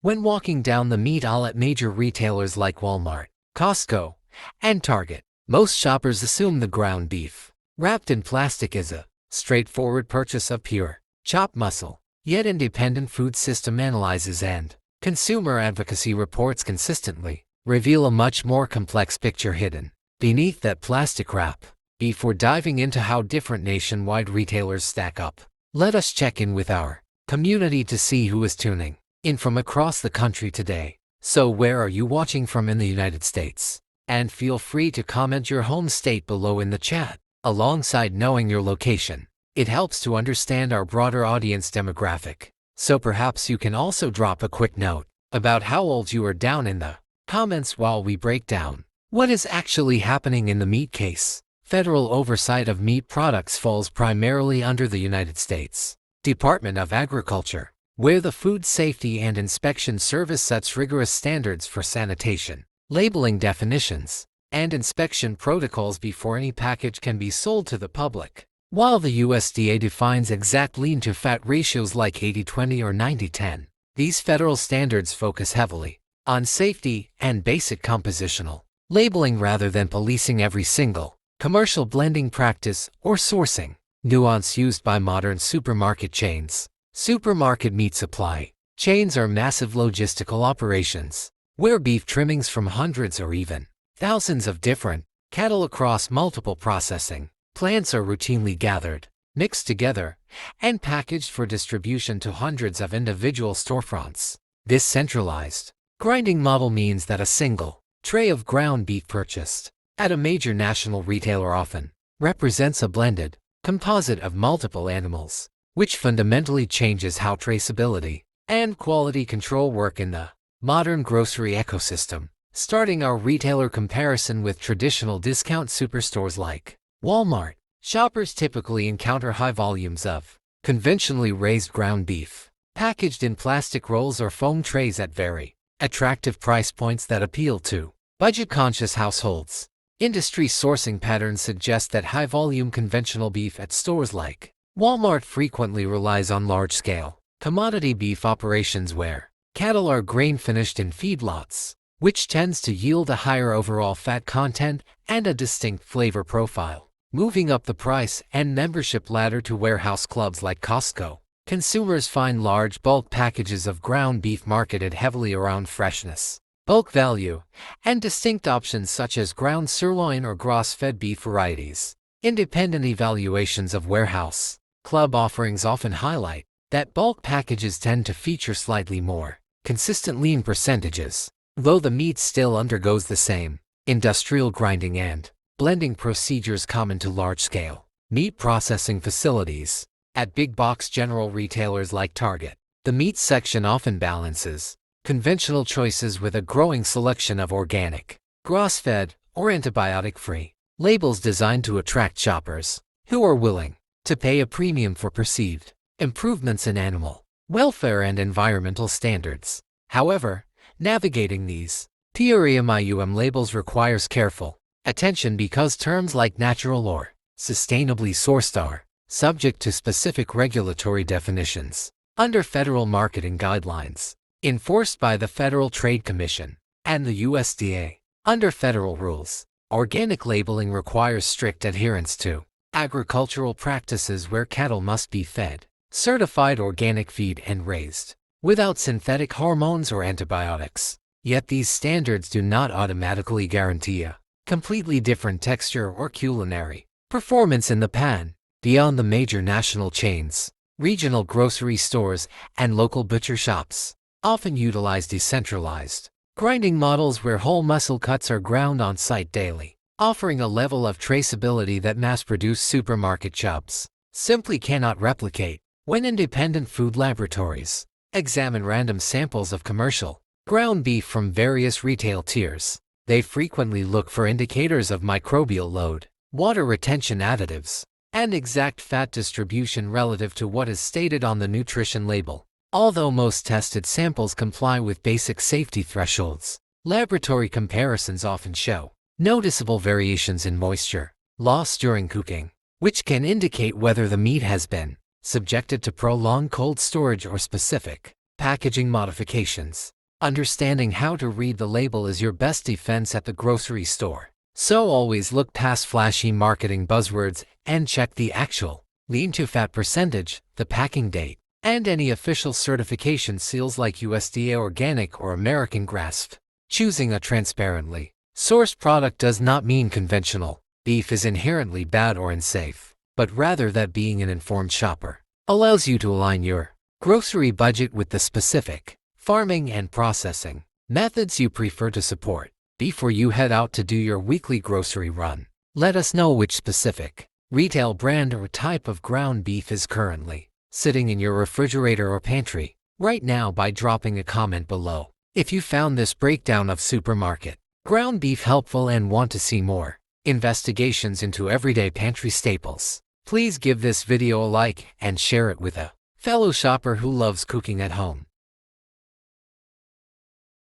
When walking down the meat aisle at major retailers like Walmart, Costco, and Target, most shoppers assume the ground beef wrapped in plastic is a straightforward purchase of pure, chopped muscle. Yet independent food system analyses and consumer advocacy reports consistently reveal a much more complex picture hidden beneath that plastic wrap. Before diving into how different nationwide retailers stack up, let us check in with our community to see who is tuning in from across the country today. So where are you watching from in the United States? And feel free to comment your home state below in the chat. Alongside knowing your location, it helps to understand our broader audience demographic. So perhaps you can also drop a quick note about how old you are down in the comments while we break down what is actually happening in the meat case. Federal oversight of meat products falls primarily under the United States Department of Agriculture, where the Food Safety and Inspection Service sets rigorous standards for sanitation, labeling definitions, and inspection protocols before any package can be sold to the public. While the USDA defines exact lean-to-fat ratios like 80-20 or 90-10, these federal standards focus heavily on safety and basic compositional labeling rather than policing every single commercial blending practice or sourcing nuance used by modern supermarket chains. Supermarket meat supply chains are massive logistical operations where beef trimmings from hundreds or even thousands of different cattle across multiple processing plants are routinely gathered, mixed together, and packaged for distribution to hundreds of individual storefronts. This centralized grinding model means that a single tray of ground beef purchased at a major national retailer often represents a blended composite of multiple animals, which fundamentally changes how traceability and quality control work in the modern grocery ecosystem. Starting our retailer comparison with traditional discount superstores like Walmart, shoppers typically encounter high volumes of conventionally raised ground beef, packaged in plastic rolls or foam trays at very attractive price points that appeal to budget-conscious households. Industry sourcing patterns suggest that high-volume conventional beef at stores like Walmart frequently relies on large-scale commodity beef operations where cattle are grain-finished in feedlots, which tends to yield a higher overall fat content and a distinct flavor profile. Moving up the price and membership ladder to warehouse clubs like Costco, consumers find large bulk packages of ground beef marketed heavily around freshness, bulk value, and distinct options such as ground sirloin or grass-fed beef varieties. Independent evaluations of warehouse club offerings often highlight that bulk packages tend to feature slightly more consistent lean percentages, though the meat still undergoes the same industrial grinding and blending procedures common to large-scale meat processing facilities. At big-box general retailers like Target, the meat section often balances conventional choices with a growing selection of organic, grass-fed, or antibiotic-free labels designed to attract shoppers who are willing to pay a premium for perceived improvements in animal welfare and environmental standards. However, navigating these PREMIUM labels requires careful attention because terms like natural or sustainably sourced are subject to specific regulatory definitions under federal marketing guidelines enforced by the Federal Trade Commission and the USDA. Under federal rules, organic labeling requires strict adherence to agricultural practices where cattle must be fed certified organic feed and raised without synthetic hormones or antibiotics. Yet these standards do not automatically guarantee a completely different texture or culinary performance in the pan. Beyond the major national chains, regional grocery stores and local butcher shops often utilize decentralized grinding models where whole muscle cuts are ground on site daily, offering a level of traceability that mass-produced supermarket shops simply cannot replicate. When independent food laboratories examine random samples of commercial ground beef from various retail tiers, they frequently look for indicators of microbial load, water retention additives, and exact fat distribution relative to what is stated on the nutrition label. Although most tested samples comply with basic safety thresholds, laboratory comparisons often show noticeable variations in moisture loss during cooking, which can indicate whether the meat has been subjected to prolonged cold storage or specific packaging modifications. Understanding how to read the label is your best defense at the grocery store. So always look past flashy marketing buzzwords and check the actual lean to fat percentage, the packing date, and any official certification seals like USDA Organic or American Grass. Choosing a transparently sourced product does not mean conventional beef is inherently bad or unsafe, but rather that being an informed shopper allows you to align your grocery budget with the specific farming and processing methods you prefer to support. Before you head out to do your weekly grocery run, let us know which specific retail brand or type of ground beef is currently sitting in your refrigerator or pantry right now by dropping a comment below. If you found this breakdown of supermarket ground beef helpful and want to see more investigations into everyday pantry staples, please give this video a like and share it with a fellow shopper who loves cooking at home.